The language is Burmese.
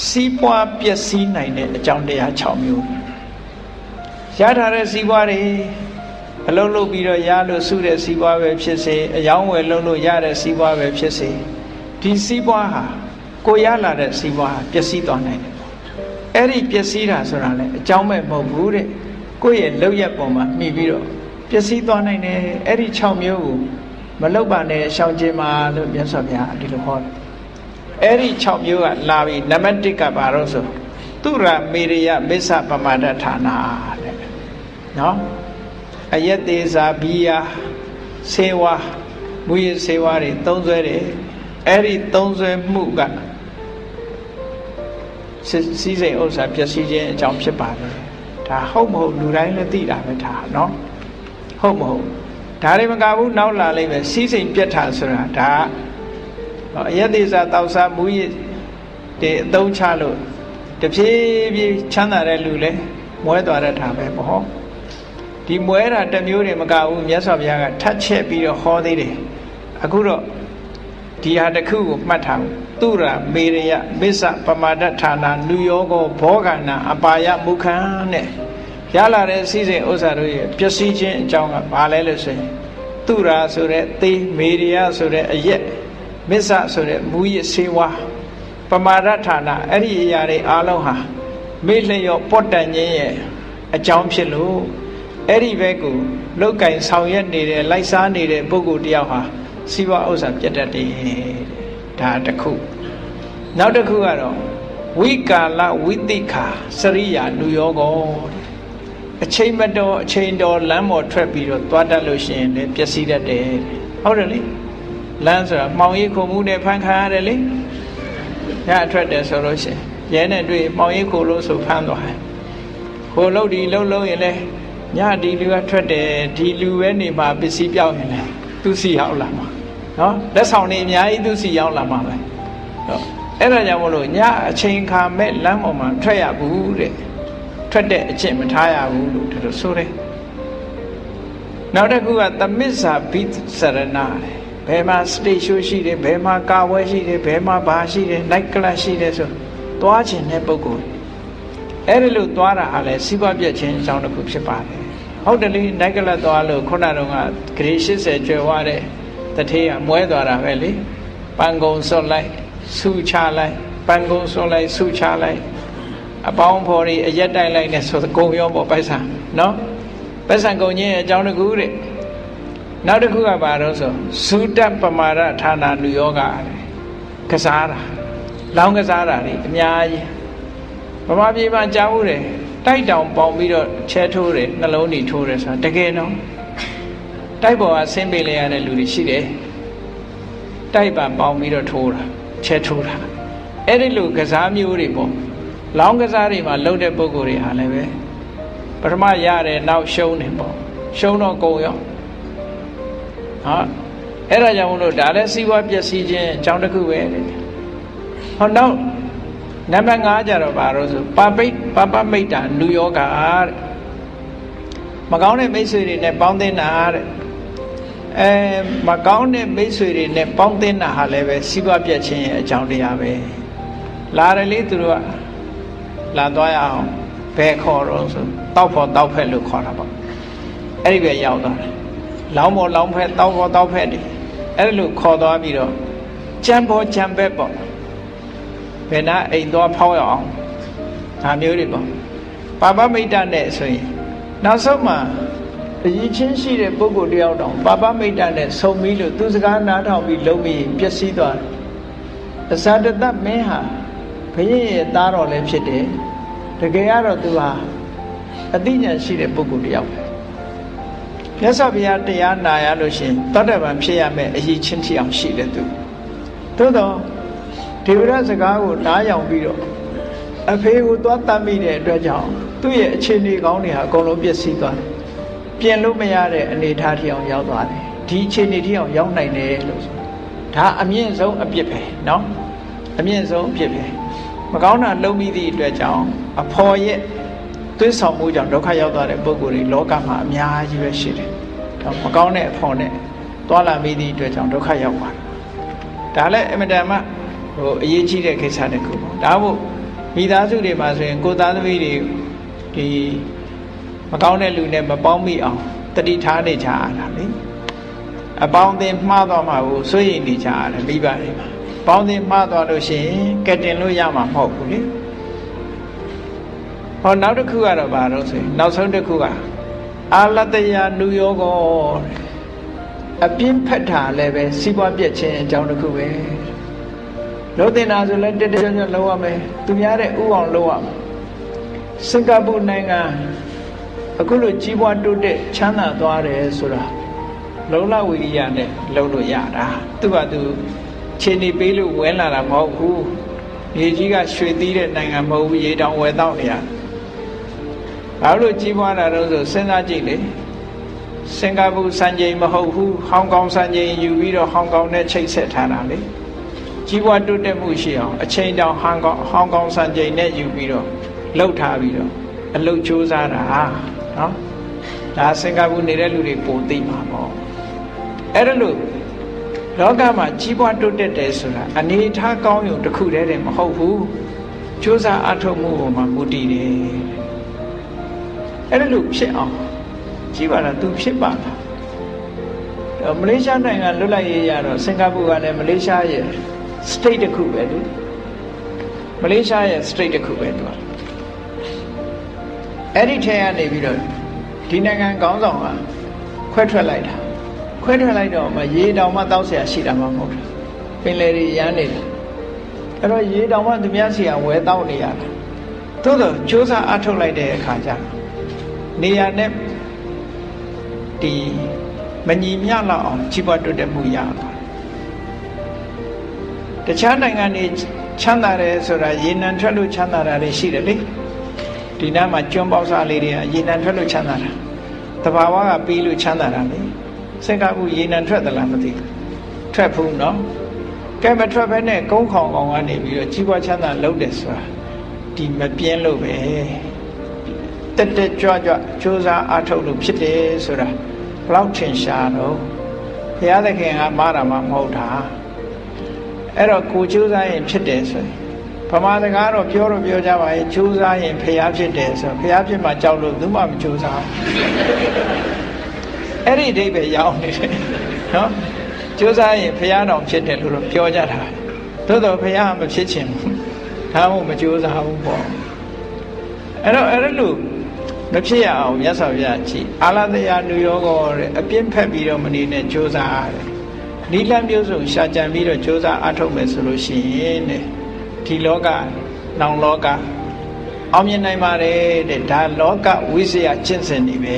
စီးပွားပျက်စီးနိုင်တဲ့အကြောင်းတရား6မျိုးရထားတဲ့စီးပွားတွေအလုံးလုံးပြီးတော့ရလို့စုတဲ့စီးပွားပဲဖြစ်စေအယောင်းဝယ်လုံးလို့ရတဲ့စီးပွားပဲဖြစ်စေဒီစီးပွားဟာကိုရလာတဲ့စီးပွားဟာပျက်စီးသွားနိုင်တယ်အဲ့ဒီပျက်စီးတာဆိုတာလေအကြောင်းမဲ့မဟုတ်ဘူးတဲ့ကိုယ့်ရဲ့လောက်ရပုံမှာမှီပြီးတော့ပျက်စီးသွားနိုင်တယ်အဲ့ဒီ6မျိုးကိုမလောက်ပါနဲ့ရှောင်ကျဉ်ပါလို့မြတ်စွာဘုရားဒီလိုဟောတယ်အဲ့ဒီ6မျိုးကလာပြီနံပါတ်1ကဘာလို့ဆိုသူရမေရယမစ္ဆပမာဒဌာနာတဲ့နော်အယက်သေးစာဘီယာဆေဝါမူရဆေဝါတွေသုံးစွဲတယ်အဲ့ဒီသုံးစွဲမှုကစီးစိမ်ဥစ္စာပျက်စီးခြင်းအကြောင်းဖြစ်ပါတယ်ဒါဟုတ်မဟုတ်လူတိုင်းလည်းသိတာပဲဒါနော်ဟုတ်မဟုတ်ဒါတွေမကဘူးနောက်လာလိမ့်မယ်စီးစိမ်ပြတ်တာဆိုတာဒါအယက်သေးစာတောက်စားမူရတွေအသုံးချလို့တဖြည်းဖြည်းချမ်းသာတဲ့လူလည်းမွဲသွားတဲ့ထားပဲမဟုတ်ဒီမွဲတာတစ်မျိုးတွေမကဘူးမြတ်စွာဘုရားကထပ်ချက်ပြီးတော့ဟောသေးတယ်အခုတော့ဒီဟာတစ်ခုကိုမှတ်ထားသူရမေရယမစ္ဆပမာဒဌာနာနုယောဂောဘောဂနာအပါယမုခံနဲ့ရလာတဲ့စီစဉ်ဥစ္စာတို့ရဲ့ပျက်စီးခြင်းအကြောင်းကဘာလဲလို့ဆိုရင်သူရဆိုတဲ့သေမေရယဆိုတဲ့အရက်မစ္ဆဆိုတဲ့မူရစေဝါပမာဒဌာနာအဲ့ဒီအရာတွေအားလုံးဟာမေ့လျော့ပော့တန်ခြင်းရဲ့အကြောင်းဖြစ်လို့အဲ့ဒီဘက်ကိုလုတ်ကင်ဆောင်ရွက်နေတဲ့လိုက်စားနေတဲ့ပုဂ္ဂိုလ်တယောက်ဟာစီးပွားဥစ္စာပြတ်တတ်တယ်ဒါတစ်ခုနောက်တစ်ခုကတော့ဝိကာလဝိသိခာစရိယာနုယောဂောအချိန်မတော်အချိန်တော်လမ်းပေါ်ထွက်ပြီးတော့သွားတတ်လို့ရှိရင်လည်းပျက်စီးတတ်တယ်ဟုတ်တယ်လေလမ်းဆိုတာမှောင်ရိပ်ခုံမှုနဲ့ဖန်ခံရတယ်လေညအထွက်တယ်ဆိုလို့ရှိရင်ရဲနဲ့တွေ့မှောင်ရိပ်ခုံလို့ဆိုဖမ်းသွားတယ်ဟိုလို့ဒီလုံးရင်လည်းညဒီလူကထွက်တယ်ဒီလူပဲနေမှာပစ္စည်းပြောင်းရင်လည်းသူစီရောက်လာမှာနော်လက်ဆောင်တွေအများကြီးသူစီရောက်လာမှာပဲအဲ့ဒါကြောင့်မလို့ညအချိန်ခါမဲ့လမ်းပေါ်မှာထွက်ရဘူးတဲ့ထွက်တဲ့အကျင့်မထားရဘူးလို့ဒီလိုဆိုတယ်နောက်တစ်ခုကသမစ္ဆာဘိစရဏဘယ်မှာစတေရှိုးရှိတယ်ဘယ်မှာကာဝဲရှိတယ်ဘယ်မှာဘာရှိတယ်နိုက်ကလပ်ရှိတယ်ဆိုသွားခြင်းတဲ့ပုဂ္ဂိုလ်အဲ့ဒီလိုသွားတာဟာလဲစီးပွားပြတ်ခြင်းအကြောင်းတစ်ခုဖြစ်ပါတယ်ဟုတ်တယ်လေနိုက်ကလပ်သွားလို့ခုနတုန်းကဂရေ80ကျွယ်ဝတဲ့တထေးကမွဲသွားတာပဲလေပန်းကုံစွတ်လိုက်ဆူချလိုက်ပန်းကုံစွတ်လိုက်ဆူချလိုက်အပေါင်းဖော်တွေအရက်တိုက်လိုက်နဲ့ဆိုကုံရောပေါ့ပိုက်ဆံနော်ပိုက်ဆံကုံချင်းအကြောင်းတစ်ခုတဲ့နောက်တစ်ခုကဘာလို့ဆိုသုတပမာဒဌာနာနုယောဂကစားတာလောင်းကစားတာတွေအများကြီးဗမာပြည်မှာကြားဦးတယ်တိုက်တောင်ပေါင်ပြီးတော့ချဲထိုးတယ်နှလုံးတွေထိုးတယ်ဆိုတာတကယ်တော့တိုက်ပေါ်ကဆင်းပေးလိုက်ရတဲ့လူတွေရှိတယ်တိုက်ပါပေါင်ပြီးတော့ထိုးတာချဲထိုးတာအဲ့ဒီလိုကစားမျိုးတွေပေါ့လောင်းကစားတွေမှာလှုပ်တဲ့ပုံကိုယ်တွေဟာလည်းပဲပထမရတယ်နောက်ရှုံးတယ်ပေါ့ရှုံးတော့ကုန်ရောဟာအဲ့ဒါကြောင့်မလို့ဒါလည်းစီးပွားပျက်စီးခြင်းအကြောင်းတစ်ခုပဲတဲ့ဟောနောက်နံပါတ်5ကျတော့ဘာလို့ဆိုပပမိတ်တာနုယောဂတဲ့မကောင်းတဲ့မိတ်ဆွေတွေနဲ့ပေါင်းသင်းတာတဲ့မကောင်းတဲ့မိတ်ဆွေတွေနဲ့ပေါင်းသင်းတာဟာလည်းပဲစီးပွားပြတ်ခြင်းရဲ့အကြောင်းတရားပဲလာတယ်လေသူတို့ကလာသွားရအောင်ဘယ်ခေါ်တော့ဆိုတောက်ဖို့တောက်ဖက်လို့ခေါ်တာပေါ့အဲ့ဒီပဲရောက်သွားတယ်လောင်းဖို့လောင်းဖက်တောက်ဖို့တောက်ဖက်တယ်အဲ့လိုခေါ်သွားပြီးတော့ကြံဖို့ကြံဘက်ပေါ့ဘယ်နာအိမ်သွားဖောက်ရအောင်ဒါမျိုးတွေပေါ့ပါပမိတ်တနဲ့ဆိုရင်နောက်ဆုံးမှာအရေးချင်းရှိတဲ့ပုဂ္ဂိုလ်တယောက်တောင်ပါပမိတ်တနဲ့ဆုံပြီးလို့သူစကားနားထောင်ပြီးလုံးပြီးပျက်စီးသွားတယ်အစာတသက်မင်းဟာဘုရင်ရဲ့သားတော်လည်းဖြစ်တယ်တကယ်ကတော့သူဟာအသိဉာဏ်ရှိတဲ့ပုဂ္ဂိုလ်တယောက်ပဲမြတ်စွာဘုရားတရားနာရလို့ရှင်သောတပန်ဖြစ်ရမယ်အရေးချင်းထီအောင်ရှိတယ်သူသို့တော့ဒေဝရစကားကိုနားယောင်ပြီးတော့အဖေကိုသွားတတ်မိတဲ့အတွက်ကြောင့်သူ့ရဲ့အခြေအနေကောင်းတွေဟာအကုန်လုံးပျက်စီးသွားတယ်ပြင်လို့မရတဲ့အနေအထားထီအောင်ရောက်သွားတယ်ဒီအခြေအနေထီအောင်ရောက်နိုင်တယ်လို့ဆိုဒါအမြင့်ဆုံးအပြစ်ပဲเนาะအမြင့်ဆုံးအပြစ်ပဲမကောင်းတာလုပ်မိသည့်အတွက်ကြောင့်အဖော်ရဲ့သွေးဆောင်မှုကြောင့်ဒုက္ခရောက်သွားတဲ့ပုဂ္ဂိုလ်တွေလောကမှာအများကြီးပဲရှိတယ်ဒါမကောင်းတဲ့အဖော်နဲ့သွားလာမိသည့်အတွက်ကြောင့်ဒုက္ခရောက်ပါတယ်ဒါလည်းအမြဲတမ်းအရေးကြီးတဲ့ကိစ္စတစ်ခုပေါ့ဒါမို့ မိသားစုတွေမှာဆိုရင်ကိုသားသမီးတွေဒီမကောင်းတဲ့လူနဲ့မပေါင်းမိအောင်တတိထားနေကြရတာလေအပေါင်းအသင်းမှားသွားမှာကိုစိုးရိမ်နေကြရတယ်မိဘတွေမှာပေါင်းအသင်းမှားသွားလို့ရှိရင်ကက်တင်လို့ရမှာမဟုတ်ဘူးလေဟောနောက်တစ်ခုကတော့ဘာလို့ဆိုရင်နောက်ဆုံးတစ်ခုကအာလတယနုယောဂောအပြင်းဖက်တာလည်းပဲစီးပွားပြက်ခြင်းအကြောင်းတစ်ခုပဲလို့တင်တာဆိုလည်းတက်တက်ကြွကြွလုပ်ရမယ်သူများတဲ့ဥအောင်လုပ်ရမယ်စင်ကာပူနိုင်ငံအခုလိုကြီးပွားတိုးတက်ချမ်းသာသွားတယ်ဆိုတာလုံလဝိရိယနဲ့လုပ်လို့ရတာသူ့ဘာသူခြေနေပေးလို့ဝင်လာတာမဟုတ်ဘူးမြေကြီးကရွှေသီးတဲ့နိုင်ငံမဟုတ်ဘူးရေတောင်ဝယ်တော့နေရဘာလို့ကြီးပွားတာတော့ဆိုစဉ်းစားကြည့်လေစင်ကာပူစံချိန်မဟုတ်ဘူးဟောင်ကောင်စံချိန်ယူပြီးတော့ဟောင်ကောင်နဲ့ချိတ်ဆက်ထားတာလေကြီးပွားတိုးတက်မှုရှိအောင်အချိန်တောင်ဟောင်ကောင်စံချိန်နဲ့ယူပြီးတော့လှုပ်ထားပြီးတော့အလုပ်ကြိုးစားတာနော်ဒါစင်ကာပူနေတဲ့လူတွေပိုသိမှာပေါ့အဲ့ဒါလို့လောကမှာကြီးပွားတိုးတက်တယ်ဆိုတာအနေထားကောင်းရုံတစ်ခုတည်းတည်းမဟုတ်ဘူးကြိုးစားအထောက်မှုပေါ်မှာမူတည်တယ်အဲ့ဒါလို့ဖြစ်အောင်ကြီးပါလားသူဖြစ်ပါလားမလေးရှားနိုင်ငံလွတ်လပ်ရေးရတော့စင်ကာပူကလည်းမလေးရှားရဲ့ state တစ်ခုပဲလေမလေးရှားရဲ့ state တစ်ခုပဲသူကအဲ့ဒီထဲကနေပြီးတော့ဒီနိုင်ငံခေါင်းဆောင်ကခွဲထွက်လိုက်တာခွဲထွက်လိုက်တော့မှရေတောင်မှတောက်เสียရှိတာမှမဟုတ်ဘူးပင်လယ်တွေရမ်းနေတာအဲ့တော့ရေတောင်မှသူများစီကဝဲတောက်နေရတာသို့တော့စ조사အထုတ်လိုက်တဲ့အခါကျနေရာနဲ့ဒီမညီမျှလောက်အောင်ကြီးပွားတိုးတက်မှုရသွားတခြားနိုင်ငံတွေချမ်းသာတယ်ဆိုတာရေနံထွက်လို့ချမ်းသာတာတွေရှိတယ်လေဒီနားမှာကျွန်းပေါက်စားလေးတွေကရေနံထွက်လို့ချမ်းသာတာတဘာဝကပြီးလို့ချမ်းသာတာလေစင်ကာပူရေနံထွက်သလားမသိဘူးထွက်ဘူးနော်ကဲမထွက်ဘဲနဲ့ကုန်းခေါင်ကောင်ကနေပြီးတော့ကြီးပွားချမ်းသာလုပ်တယ်ဆိုတာဒီမပြင်းလို့ပဲတက်တက်ကြွကြွစူးစမ်းအားထုတ်လို့ဖြစ်တယ်ဆိုတာဘလောက်ထင်ရှားတော့ဘုရားသခင်ကမှားတာမှမဟုတ်တာအဲ့တော့ကိုစူးစမ်းရင်ဖြစ်တယ်ဆိုရင်ဗမာစကားတော့ပြောကြပါရဲ့စူးစမ်းရင်ဘုရားဖြစ်တယ်ဆိုဘုရားဖြစ်မှကြောက်လို့သူမှမစူးစမ်းအဲ့ဒီအိဗယ်ရောက်နေတယ်နော်စူးစမ်းရင်ဘုရားတော်ဖြစ်တယ်လို့ပြောကြတာသို့တော်ဘုရားမဖြစ်ချင်ဘူးဒါမှမစူးစမ်းဘူးပေါ့အဲ့တော့အဲ့လိုမဖြစ်ရအောင်မြတ်စွာဘုရားကြည်အာလတယနုယောဂောတဲ့အပြင်းဖက်ပြီးတော့မနေနဲ့ကြိုးစားရတယ်နိလမျိုးစုံရှာကြံပြီးတော့ကြိုးစားအထုတ်မယ်ဆိုလို့ရှိရင်တဲ့ဒီလောကနောင်လောကအောင်မြင်နိုင်ပါတယ်တဲ့ဒါလောကဝိဇ္ဇာကျင့်စဉ်တွေပဲ